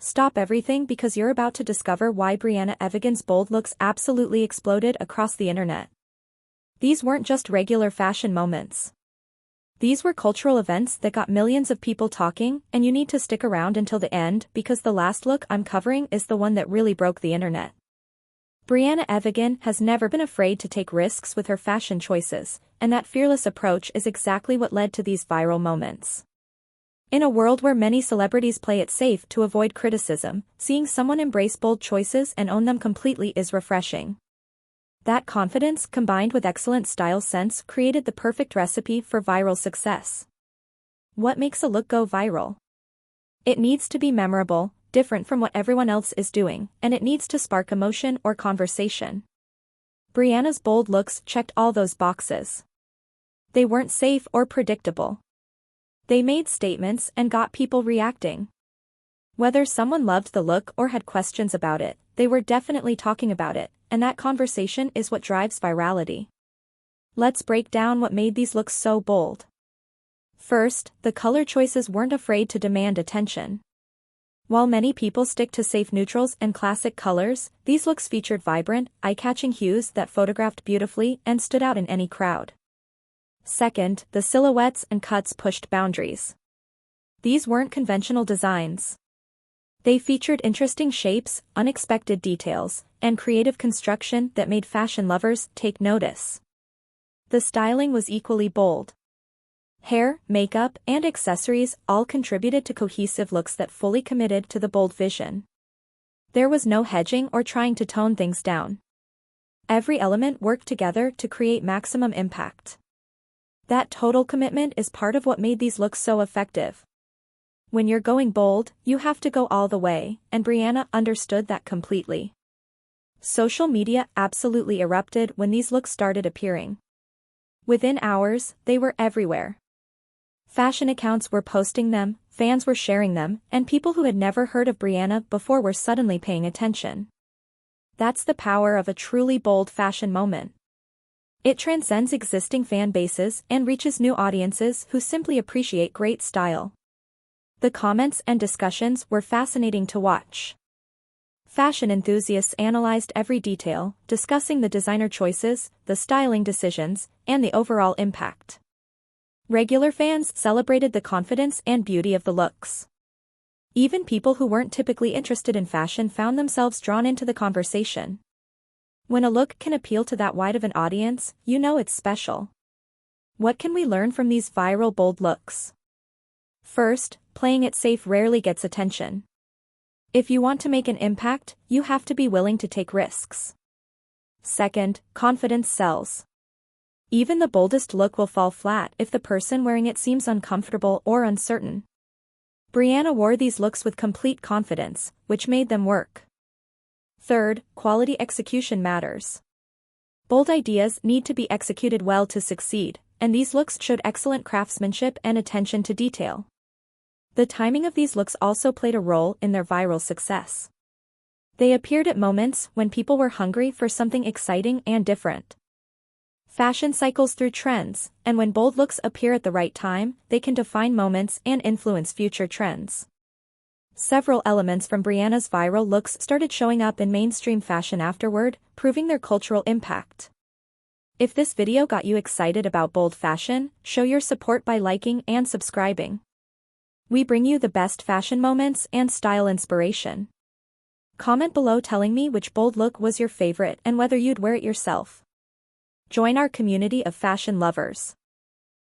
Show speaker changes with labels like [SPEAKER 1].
[SPEAKER 1] Stop everything because you're about to discover why Briana Evigan's bold looks absolutely exploded across the internet. These weren't just regular fashion moments. These were cultural events that got millions of people talking, and you need to stick around until the end because the last look I'm covering is the one that really broke the internet. Briana Evigan has never been afraid to take risks with her fashion choices, and that fearless approach is exactly what led to these viral moments. In a world where many celebrities play it safe to avoid criticism, seeing someone embrace bold choices and own them completely is refreshing. That confidence, combined with excellent style sense, created the perfect recipe for viral success. What makes a look go viral? It needs to be memorable, different from what everyone else is doing, and it needs to spark emotion or conversation. Briana's bold looks checked all those boxes. They weren't safe or predictable. They made statements and got people reacting. Whether someone loved the look or had questions about it, they were definitely talking about it, and that conversation is what drives virality. Let's break down what made these looks so bold. First, the color choices weren't afraid to demand attention. While many people stick to safe neutrals and classic colors, these looks featured vibrant, eye-catching hues that photographed beautifully and stood out in any crowd. Second, the silhouettes and cuts pushed boundaries. These weren't conventional designs. They featured interesting shapes, unexpected details, and creative construction that made fashion lovers take notice. The styling was equally bold. Hair, makeup, and accessories all contributed to cohesive looks that fully committed to the bold vision. There was no hedging or trying to tone things down. Every element worked together to create maximum impact. That total commitment is part of what made these looks so effective. When you're going bold, you have to go all the way, and Briana understood that completely. Social media absolutely erupted when these looks started appearing. Within hours, they were everywhere. Fashion accounts were posting them, fans were sharing them, and people who had never heard of Briana before were suddenly paying attention. That's the power of a truly bold fashion moment. It transcends existing fan bases and reaches new audiences who simply appreciate great style. The comments and discussions were fascinating to watch. Fashion enthusiasts analyzed every detail, discussing the designer choices, the styling decisions, and the overall impact. Regular fans celebrated the confidence and beauty of the looks. Even people who weren't typically interested in fashion found themselves drawn into the conversation. When a look can appeal to that wide of an audience, you know it's special. What can we learn from these viral bold looks? First, playing it safe rarely gets attention. If you want to make an impact, you have to be willing to take risks. Second, confidence sells. Even the boldest look will fall flat if the person wearing it seems uncomfortable or uncertain. Briana wore these looks with complete confidence, which made them work. Third, quality execution matters. Bold ideas need to be executed well to succeed, and these looks showed excellent craftsmanship and attention to detail. The timing of these looks also played a role in their viral success. They appeared at moments when people were hungry for something exciting and different. Fashion cycles through trends, and when bold looks appear at the right time, they can define moments and influence future trends. Several elements from Briana's viral looks started showing up in mainstream fashion afterward, proving their cultural impact. If this video got you excited about bold fashion, show your support by liking and subscribing. We bring you the best fashion moments and style inspiration. Comment below telling me which bold look was your favorite and whether you'd wear it yourself. Join our community of fashion lovers.